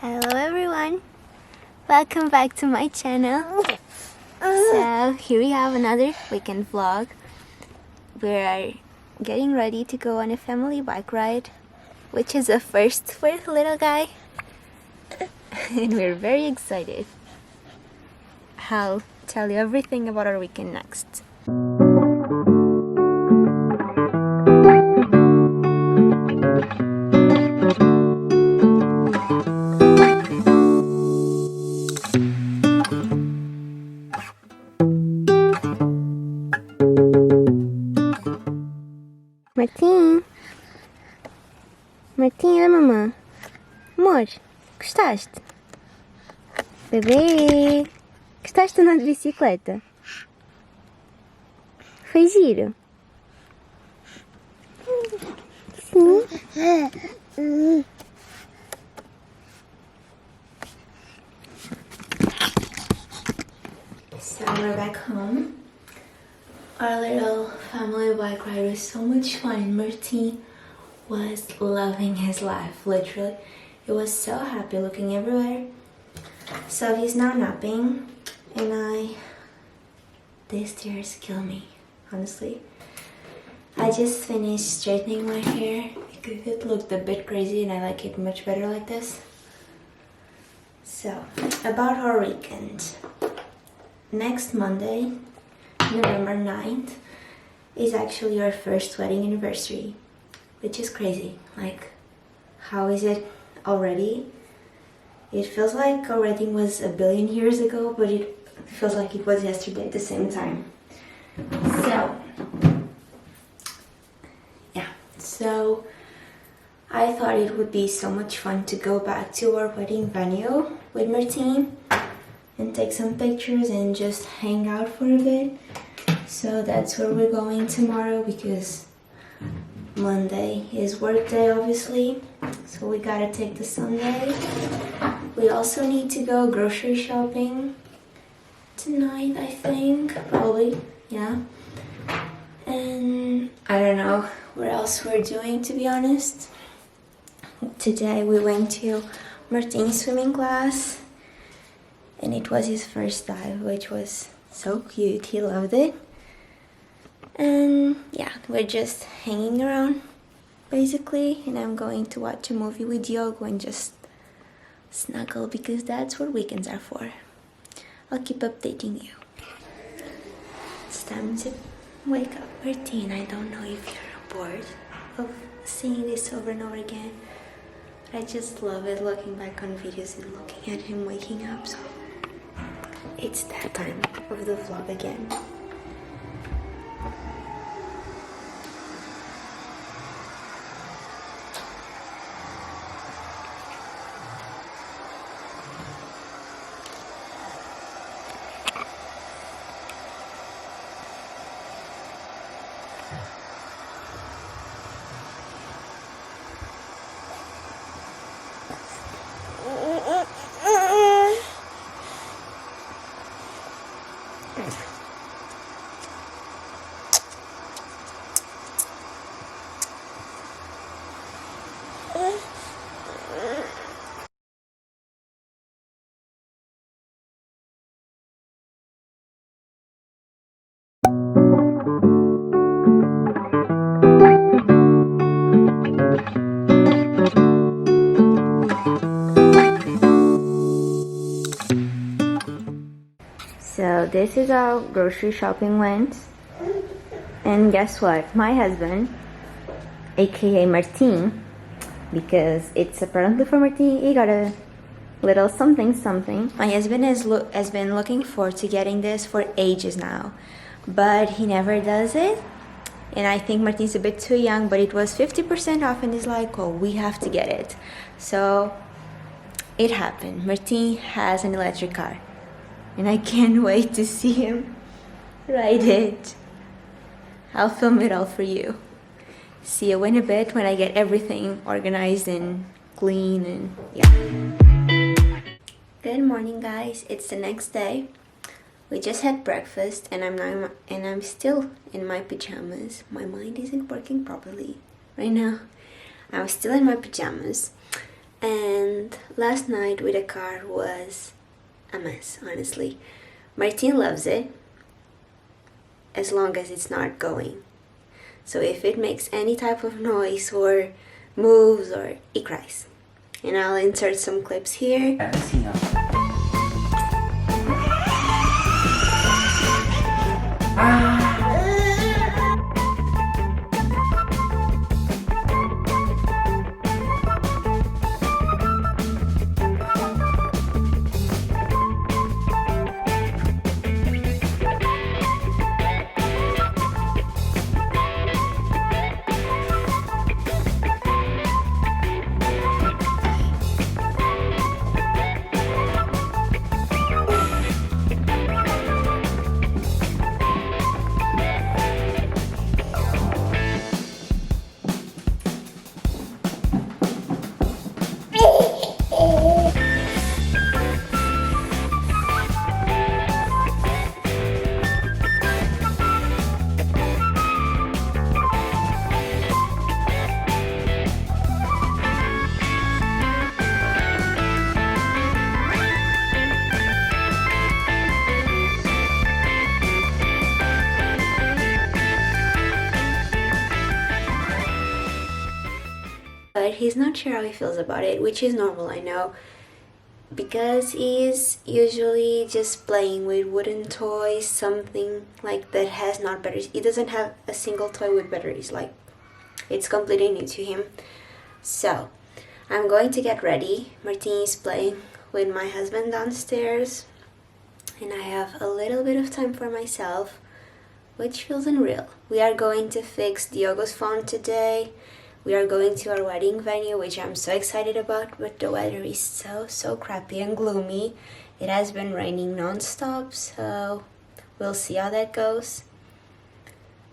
Hello everyone, welcome back to my channel. So here we have another weekend vlog. We're getting ready to go on a family bike ride, which is a first for the little guy. And we're very excited. I'll tell you everything about our weekend next. Martim, olha mamãe. Amor, gostaste? Bebê, gostaste de andar de bicicleta? Foi giro? Sim. So we're back home. Our little family bike ride was so much fun. Martin was loving his life, literally. He was so happy looking everywhere. So he's now napping, and these tears kill me, honestly. I just finished straightening my hair because it looked a bit crazy and I like it much better like this. So, about our weekend. Next Monday, November 9th, is actually our first wedding anniversary, which is crazy. Like, how is it already? It feels like our wedding was a billion years ago, but it feels like it was yesterday at the same time. So I thought it would be so much fun to go back to our wedding venue with Martin and take some pictures and just hang out for a bit. So that's where we're going tomorrow because Monday is work day, obviously. So we gotta take the Sunday. We also need to go grocery shopping tonight, I think. Probably, yeah. And I don't know what else we're doing, to be honest. Today we went to Martin's swimming class and it was his first dive, which was so cute. He loved it. And yeah, we're just hanging around basically, and I'm going to watch a movie with Diogo and just snuggle because that's what weekends are for. I'll keep updating you. It's time to wake up, Martin. I don't know if you're bored of seeing this over and over again, but I just love it looking back on videos and looking at him waking up. So it's that time of the vlog again. So this is how grocery shopping went. And guess what? My husband, aka Martin, because it's apparently for Martin, he got a little something something. My husband has been looking forward to getting this for ages now, but he never does it. And I think Martin's a bit too young, but it was 50% off and he's like, oh, we have to get it. So it happened. Martin has an electric car and I can't wait to see him ride it. I'll film it all for you. See you in a bit when I get everything organized and clean and yeah. Good morning, guys. It's the next day. We just had breakfast and I'm still in my pajamas. My mind isn't working properly right now. I'm still in my pajamas And last night with the car was a mess, honestly. Martine loves it as long as it's not going. So if it makes any type of noise or moves, or it cries. And I'll insert some clips here. But he's not sure how he feels about it, which is normal, I know, because he's usually just playing with wooden toys, something like that has not batteries. He doesn't have a single toy with batteries, like it's completely new to him. So I'm going to get ready. Martine is playing with my husband downstairs, and I have a little bit of time for myself, which feels unreal. We are going to fix Diogo's phone today. We are going to our wedding venue, which I'm so excited about, but the weather is so crappy and gloomy. It has been raining non-stop, so we'll see how that goes.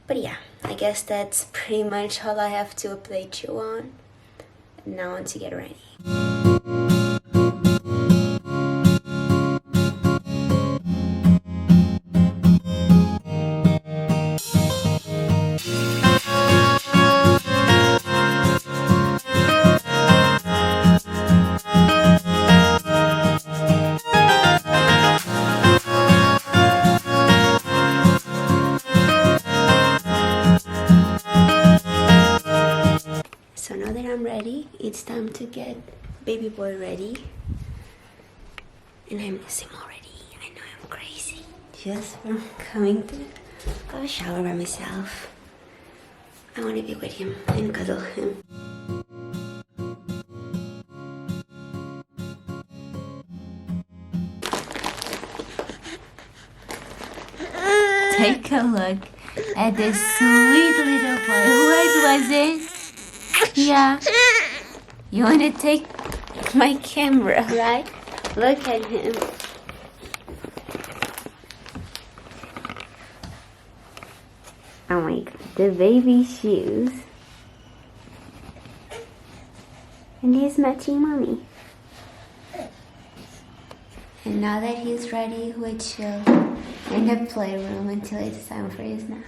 But yeah, I guess that's pretty much all I have to update you on. Now on to get ready. So now that I'm ready, it's time to get baby boy ready. And I miss him already. I know I'm crazy. Just from coming to have a shower by myself. I want to be with him and cuddle him. Take a look at this sweet little boy. What was it? Yeah. You want to take my camera, right? Look at him. Oh my god. The baby shoes. And his matching mommy. And now that he's ready, we chill in the playroom until it's time for his nap.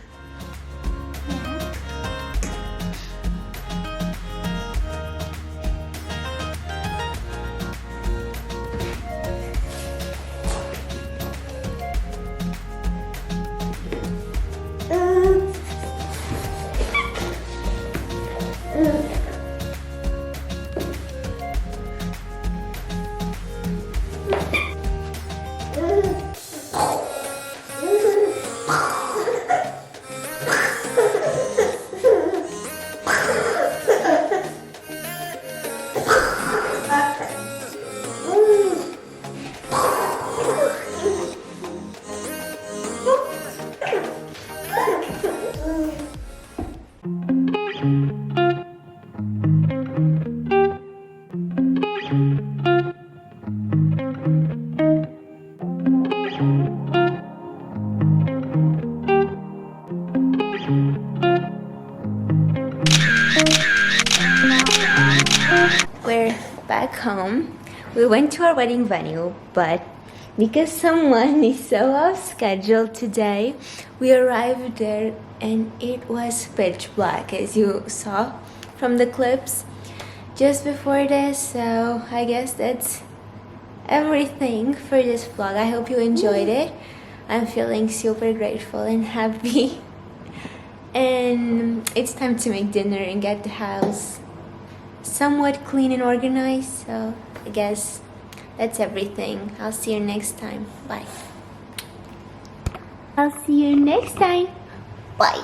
We're back home. We went to our wedding venue, but because someone is so off schedule today, we arrived there and it was pitch black, as you saw from the clips. just before this. So I guess that's everything for this vlog. I hope you enjoyed it. I'm feeling super grateful and happy. And it's time to make dinner and get the house somewhat clean and organized. So I guess that's everything. I'll see you next time. Bye. I'll see you next time. Bye.